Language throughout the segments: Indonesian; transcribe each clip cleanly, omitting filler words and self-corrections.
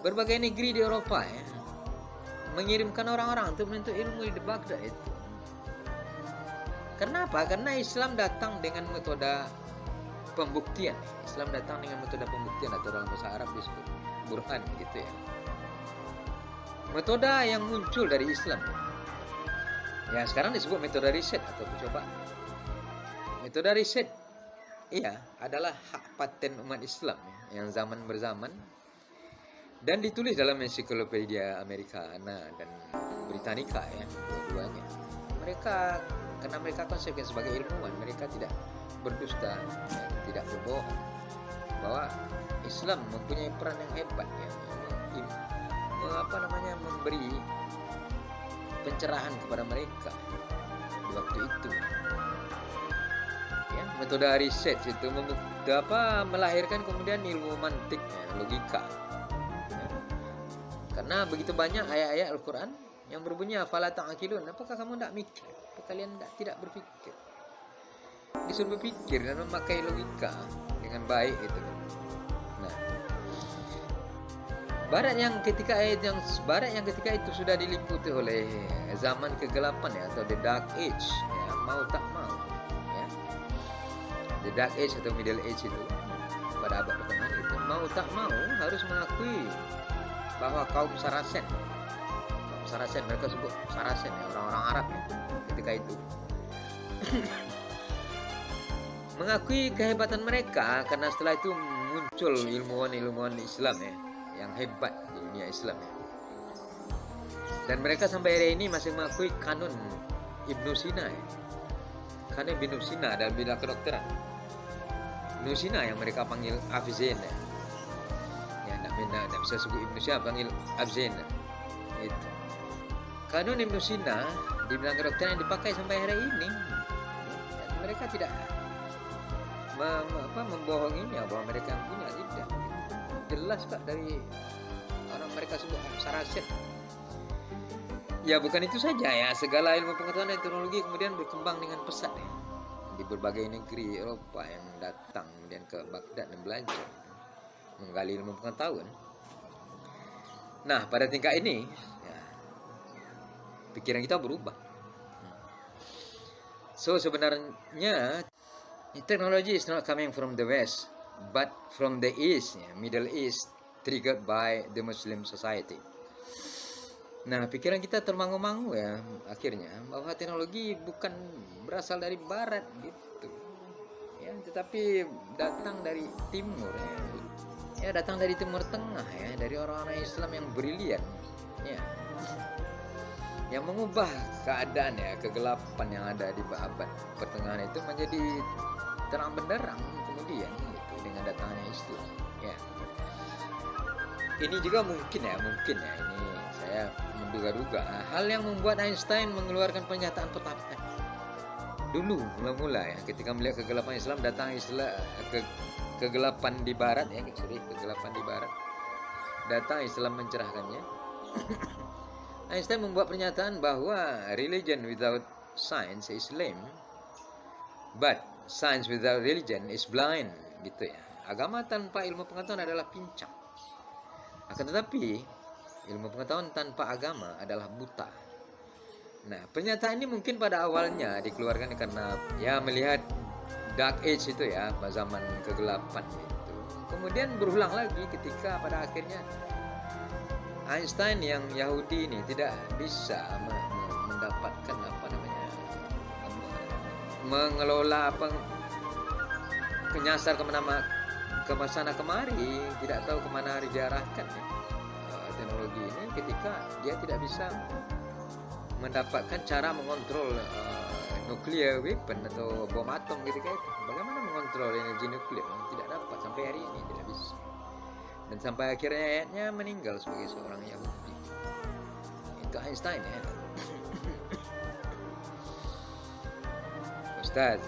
berbagai negeri di Eropa ya, mengirimkan orang-orang untuk menuntut ilmu di Baghdad itu. Kenapa? Karena Islam datang dengan metode pembuktian. Islam datang dengan metode pembuktian, atau dalam bahasa Arab disebut burhan gitu ya. Metode yang muncul dari Islam. Ya sekarang disebut metode riset atau percobaan. Metode riset adalah hak paten umat Islam ya, yang zaman berzaman, dan ditulis dalam ensiklopedia Americana dan Britannica ya, dua-duanya. Karena mereka konsepnya sebagai ilmuwan, mereka tidak berdusta ya, tidak berbohong, bahwa Islam mempunyai peran yang hebat ya, memberi pencerahan kepada mereka di waktu itu. Ya, metode riset itu melahirkan kemudian ilmu mantik ya, logika. Ya. Karena begitu banyak ayat-ayat Al-Quran yang berbunyi afala ta'qilun, apakah kamu tidak mikir? Apakah kalian tidak berpikir? Disuruh berpikir dan memakai logika dengan baik itu. Nah, Barat yang ketika itu sudah diliputi oleh zaman kegelapan ya, atau the dark age ya, mau tak mau ya. The dark age atau middle age itu pada abad pertengahan itu mau tak mau harus mengakui bahwa kaum Saracen, mereka sebut Saracen ya, orang-orang Arab ya, ketika itu mengakui kehebatan mereka, karena setelah itu muncul ilmuwan Islam ya, yang hebat di dunia Islam ya. Dan mereka sampai hari ini masih mengakui kanun Ibnu Sina ya. Kanun Ibnu Sina dalam bidang kedokteran. Ibnu Sina yang mereka panggil Avicen ya. Ya tidak bisa sebut Ibnu Sina, panggil Avicen itu. Kanun Ibnu Sina di bidang kedokteran yang dipakai sampai hari ini. Dan mereka tidak membohonginya bahwa mereka punya, tidak. Jelas Pak dari orang mereka sebut Saracen. Ya bukan itu saja ya, segala ilmu pengetahuan dan teknologi kemudian berkembang dengan pesat ya, di berbagai negeri Eropa yang datang kemudian ke Baghdad dan belajar menggali ilmu pengetahuan. Nah pada tingkat ini ya, pikiran kita berubah. So sebenarnya technology is not coming from the West, but from the East, ya, Middle East, triggered by the Muslim society. Nah, pikiran kita termangu-mangu ya akhirnya bahwa teknologi bukan berasal dari Barat gitu, ya, tetapi datang dari Timur ya, datang dari Timur Tengah ya, dari orang-orang Islam yang brilian, ya, yang mengubah keadaan ya, kegelapan yang ada di abad pertengahan itu menjadi terang benderang kemudian gitu, dengan datangnya Islam ya. Ini juga mungkin ya ini saya menduga-duga hal yang membuat Einstein mengeluarkan pernyataan pertama dulu mula-mula ya, ketika melihat kegelapan Islam, datang kegelapan di Barat ya, kegelapan di Barat, datang Islam mencerahkannya. Einstein membuat pernyataan bahwa religion without science is lame, but science without religion is blind, gitu ya. Agama tanpa ilmu pengetahuan adalah pincang. Akan tetapi ilmu pengetahuan tanpa agama adalah buta. Nah, pernyataan ini mungkin pada awalnya dikeluarkan karena ya melihat dark age itu ya, zaman kegelapan itu. Kemudian berulang lagi ketika pada akhirnya Einstein yang Yahudi ini tidak bisa mendapatkan mengelola penyasar kemana kemari, tidak tahu kemana harus diarahkan ya, teknologi ini, ketika dia tidak bisa mendapatkan cara mengontrol nuclear weapon atau bom atom gitu kan. Bagaimana mengontrol energi nuklir? Tidak dapat sampai hari ini, tidak bisa. Dan sampai akhirnya ayatnya meninggal sebagai seorang Yahudi. Itu Einstein ya. Ustaz,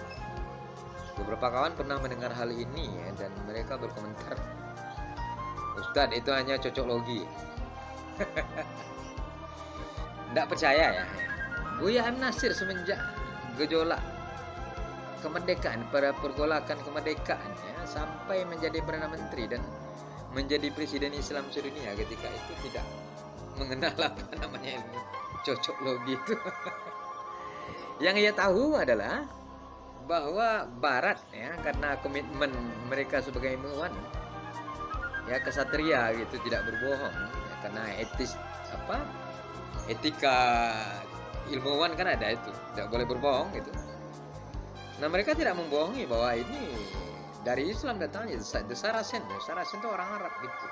beberapa kawan pernah mendengar hal ini ya, dan mereka berkomentar, Ustaz itu hanya cocok logi. Tidak percaya ya. Buya M. Nasir semenjak gejolak kemerdekaan, pada pergolakan kemerdekaan ya, sampai menjadi Perdana Menteri dan menjadi presiden Islam sedunia ketika itu tidak mengenal apa namanya ilmu cocok logi itu. Yang ia tahu adalah bahwa Barat ya, karena komitmen mereka sebagai ilmuwan ya, kesatria gitu, tidak berbohong ya, karena etika ilmuwan kan ada itu, tidak boleh berbohong gitu. Nah, mereka tidak membohongi bahwa ini dari Islam datangnya, The Saracen itu orang Arab gitu.